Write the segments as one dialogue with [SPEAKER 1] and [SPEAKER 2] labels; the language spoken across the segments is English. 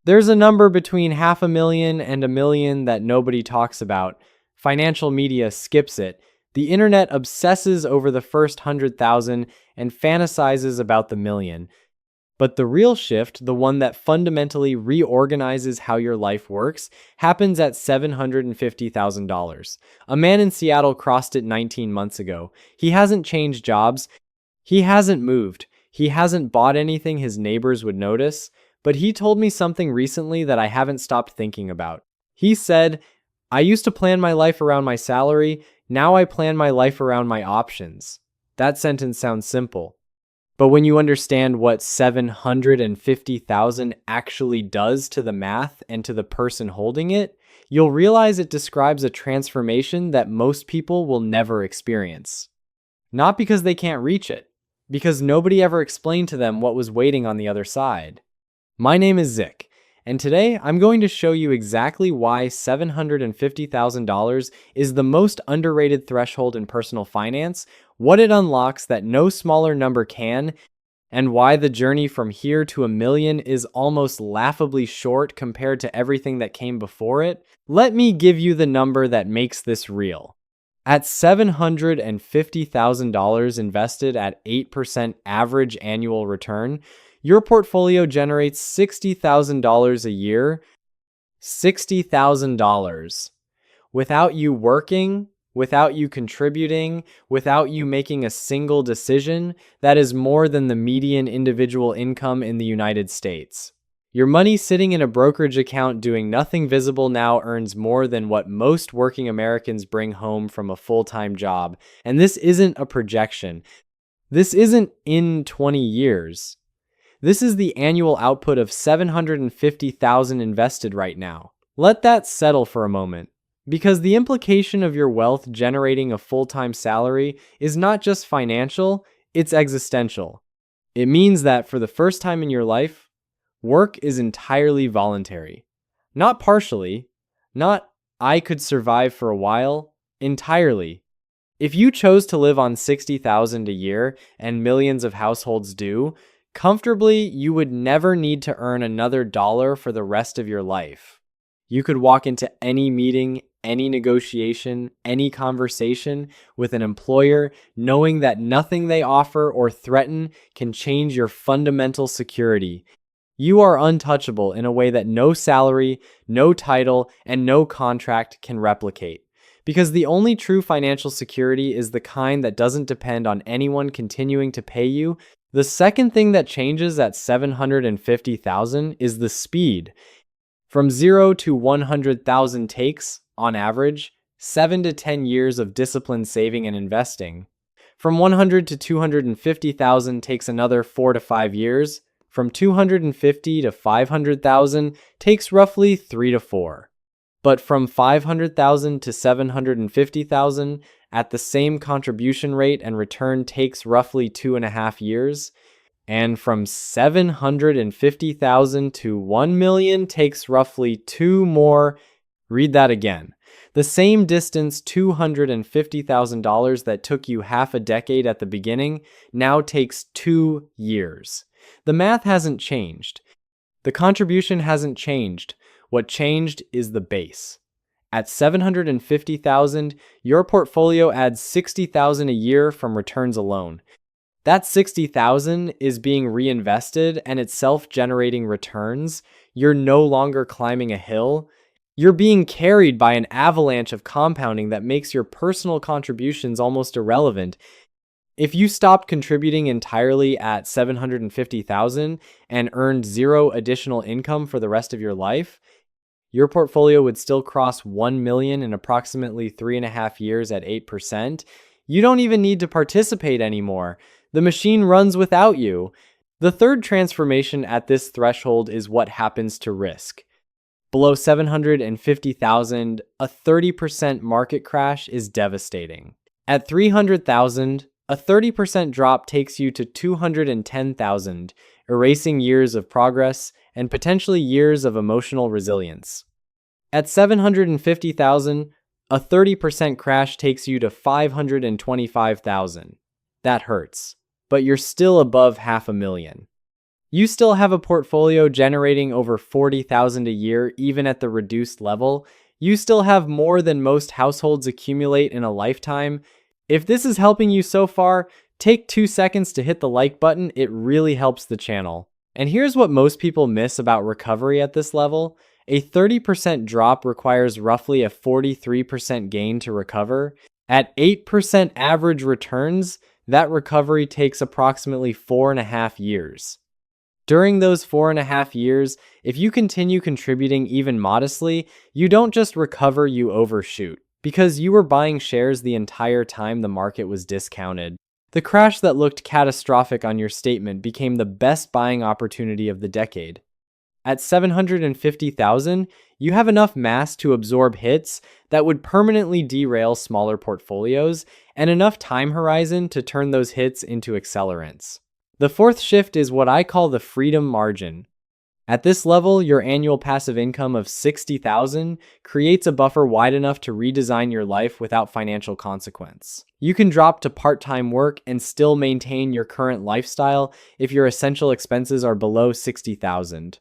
[SPEAKER 1] There's a number between 500,000 and a million that nobody talks about. Financial media skips it. The internet obsesses over the first 100,000 and fantasizes about the million. But the real shift, the one that fundamentally reorganizes how your life works, happens at $750,000. A man in Seattle crossed it 19 months ago. He hasn't changed jobs. He hasn't moved. He hasn't bought anything his neighbors would notice. But he told me something recently that I haven't stopped thinking about. He said, "I used to plan my life around my salary. Now I plan my life around my options." That sentence sounds simple. But when you understand what 750,000 actually does to the math and to the person holding it, you'll realize it describes a transformation that most people will never experience. Not because they can't reach it, because nobody ever explained to them what was waiting on the other side. My name is Zik, and today I'm going to show you exactly why $750,000 is the most underrated threshold in personal finance, what it unlocks that no smaller number can, and why the journey from here to a million is almost laughably short compared to everything that came before it. Let me give you the number that makes this real. At $750,000 invested at 8% average annual return, your portfolio generates $60,000 a year. $60,000. Without you working, without you contributing, without you making a single decision, that is more than the median individual income in the United States. Your money sitting in a brokerage account doing nothing visible now earns more than what most working Americans bring home from a full-time job. And this isn't a projection. This isn't in 20 years. This is the annual output of $750,000 invested right now. Let that settle for a moment. Because the implication of your wealth generating a full-time salary is not just financial, it's existential. It means that for the first time in your life, work is entirely voluntary. Not partially, not "I could survive for a while," entirely. If you chose to live on $60,000 a year, and millions of households do, comfortably, you would never need to earn another dollar for the rest of your life. You could walk into any meeting, any negotiation, any conversation with an employer, knowing that nothing they offer or threaten can change your fundamental security. You are untouchable in a way that no salary, no title, and no contract can replicate. Because the only true financial security is the kind that doesn't depend on anyone continuing to pay you. The second thing that changes at $750,000 is the speed. From 0 to 100,000 takes, on average, 7 to 10 years of disciplined saving and investing. From 100 to 250,000 takes another 4 to 5 years. From 250 to 500,000 takes roughly 3 to 4. But from 500,000 to 750,000, at the same contribution rate and return takes roughly 2.5 years. And from 750,000 to 1 million takes roughly 2 more. Read that again. The same distance, $250,000 that took you half a decade at the beginning, now takes 2 years. The math hasn't changed. The contribution hasn't changed. What changed is the base. At $750,000, your portfolio adds $60,000 a year from returns alone. That $60,000 is being reinvested and it's self-generating returns. You're no longer climbing a hill. You're being carried by an avalanche of compounding that makes your personal contributions almost irrelevant. If you stopped contributing entirely at $750,000 and earned zero additional income for the rest of your life, your portfolio would still cross 1 million in approximately 3.5 years at 8%. You don't even need to participate anymore. The machine runs without you. The third transformation at this threshold is what happens to risk. Below 750,000, a 30% market crash is devastating. At 300,000, a 30% drop takes you to 210,000, erasing years of progress and potentially years of emotional resilience. At 750,000, a 30% crash takes you to 525,000. That hurts, but you're still above 500,000. You still have a portfolio generating over 40,000 a year even at the reduced level. You still have more than most households accumulate in a lifetime. If this is helping you so far, take 2 seconds to hit the like button. It really helps the channel. And here's what most people miss about recovery at this level. A 30% drop requires roughly a 43% gain to recover. At 8% average returns, that recovery takes approximately 4.5 years. During those 4.5 years, if you continue contributing even modestly, you don't just recover, you overshoot. Because you were buying shares the entire time the market was discounted. The crash that looked catastrophic on your statement became the best buying opportunity of the decade. At 750,000, you have enough mass to absorb hits that would permanently derail smaller portfolios and enough time horizon to turn those hits into accelerants. The fourth shift is what I call the freedom margin. At this level, your annual passive income of 60,000 creates a buffer wide enough to redesign your life without financial consequence. You can drop to part-time work and still maintain your current lifestyle if your essential expenses are below 60,000.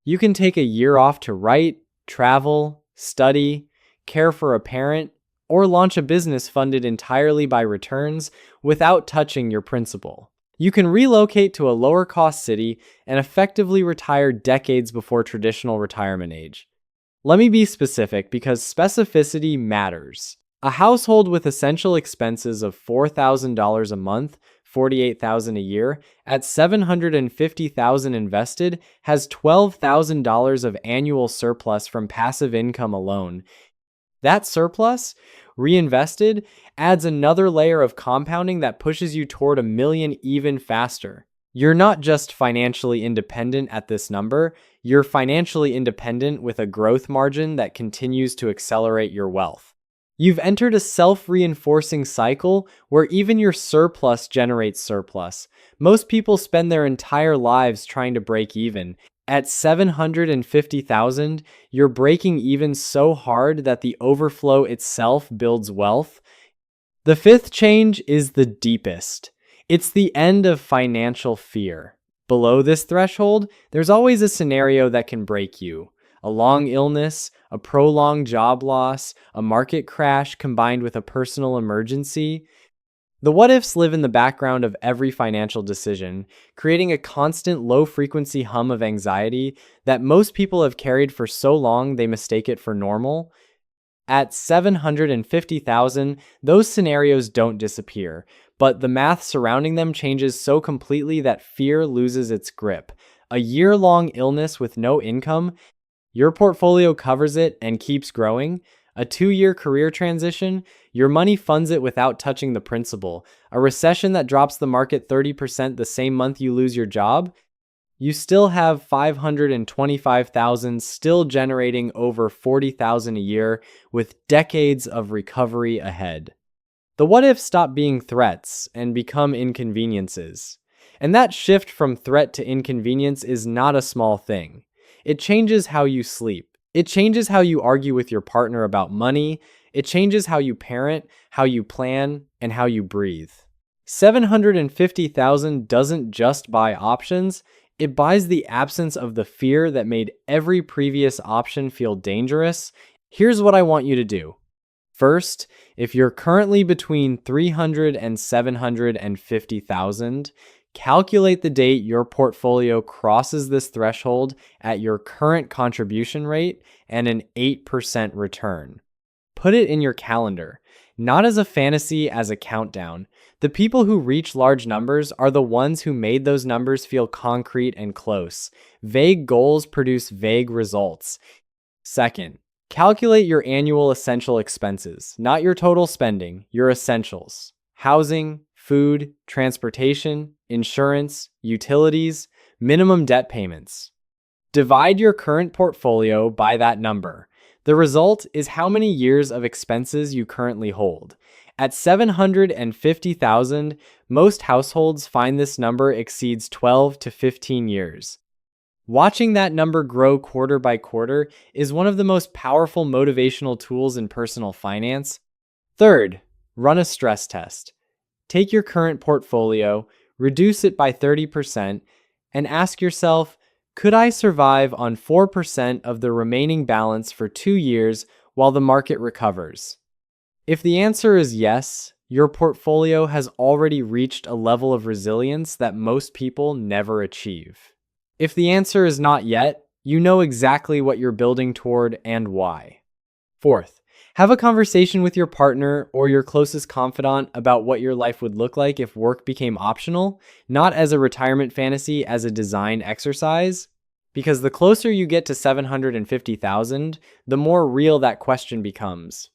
[SPEAKER 1] You can take a year off to write, travel, study, care for a parent, or launch a business funded entirely by returns without touching your principal. You can relocate to a lower-cost city and effectively retire decades before traditional retirement age. Let me be specific because specificity matters. A household with essential expenses of $4,000 a month, $48,000 a year, at $750,000 invested, has $12,000 of annual surplus from passive income alone. That surplus, reinvested, adds another layer of compounding that pushes you toward $1 million even faster. You're not just financially independent at this number, you're financially independent with a growth margin that continues to accelerate your wealth. You've entered a self-reinforcing cycle where even your surplus generates surplus. Most people spend their entire lives trying to break even. At 750,000, you're breaking even so hard that the overflow itself builds wealth. The fifth change is the deepest. It's the end of financial fear. Below this threshold, there's always a scenario that can break you. A long illness, a prolonged job loss, a market crash combined with a personal emergency. The what-ifs live in the background of every financial decision, creating a constant low-frequency hum of anxiety that most people have carried for so long they mistake it for normal. At 750,000, those scenarios don't disappear, but the math surrounding them changes so completely that fear loses its grip. A year-long illness with no income, your portfolio covers it and keeps growing. A 2-year career transition, your money funds it without touching the principal. A recession that drops the market 30% the same month you lose your job, you still have 525,000 still generating over 40,000 a year with decades of recovery ahead. The what ifs stop being threats and become inconveniences. And that shift from threat to inconvenience is not a small thing. It changes how you sleep. It changes how you argue with your partner about money. It changes how you parent, how you plan, and how you breathe. 750,000 doesn't just buy options, it buys the absence of the fear that made every previous option feel dangerous. Here's what I want you to do. First, if you're currently between 300 and 750,000, calculate the date your portfolio crosses this threshold at your current contribution rate and an 8% return. Put it in your calendar, not as a fantasy, as a countdown. The people who reach large numbers are the ones who made those numbers feel concrete and close. Vague goals produce vague results. Second, calculate your annual essential expenses, not your total spending, your essentials. Housing, food, transportation, insurance, utilities, minimum debt payments. Divide your current portfolio by that number. The result is how many years of expenses you currently hold. At 750,000, most households find this number exceeds 12 to 15 years. Watching that number grow quarter by quarter is one of the most powerful motivational tools in personal finance. Third, run a stress test. Take your current portfolio, reduce it by 30%, and ask yourself, could I survive on 4% of the remaining balance for 2 years while the market recovers? If the answer is yes, your portfolio has already reached a level of resilience that most people never achieve. If the answer is not yet, you know exactly what you're building toward and why. Fourth, have a conversation with your partner or your closest confidant about what your life would look like if work became optional, not as a retirement fantasy, as a design exercise. Because the closer you get to 750,000, the more real that question becomes.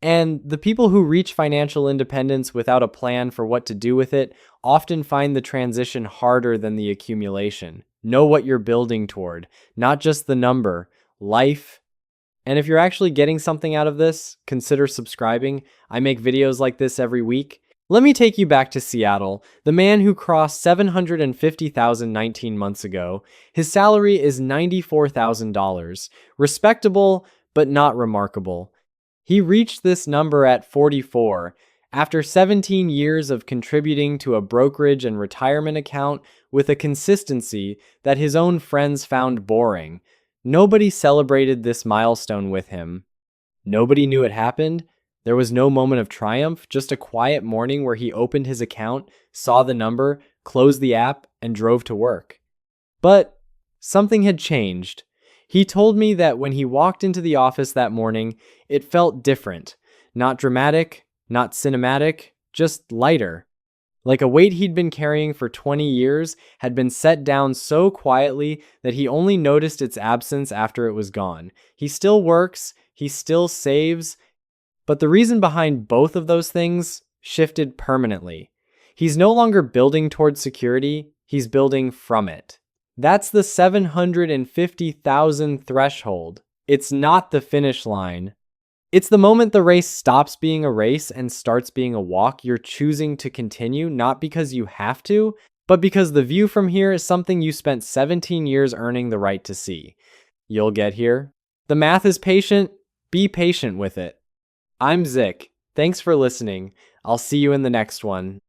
[SPEAKER 1] And the people who reach financial independence without a plan for what to do with it often find the transition harder than the accumulation. Know what you're building toward, not just the number, life. And if you're actually getting something out of this, consider subscribing. I make videos like this every week. Let me take you back to Seattle, the man who crossed 750,000 19 months ago. His salary is $94,000. Respectable, but not remarkable. He reached this number at 44, after 17 years of contributing to a brokerage and retirement account with a consistency that his own friends found boring. Nobody celebrated this milestone with him. Nobody knew it happened. There was no moment of triumph, just a quiet morning where he opened his account, saw the number, closed the app, and drove to work. But something had changed. He told me that when he walked into the office that morning, it felt different. Not dramatic, not cinematic, just lighter. Like a weight he'd been carrying for 20 years had been set down so quietly that he only noticed its absence after it was gone. He still works, he still saves, but the reason behind both of those things shifted permanently. He's no longer building towards security, he's building from it. That's the 750,000 threshold. It's not the finish line. It's the moment the race stops being a race and starts being a walk. You're choosing to continue, not because you have to, but because the view from here is something you spent 17 years earning the right to see. You'll get here. The math is patient. Be patient with it. I'm Zik. Thanks for listening. I'll see you in the next one.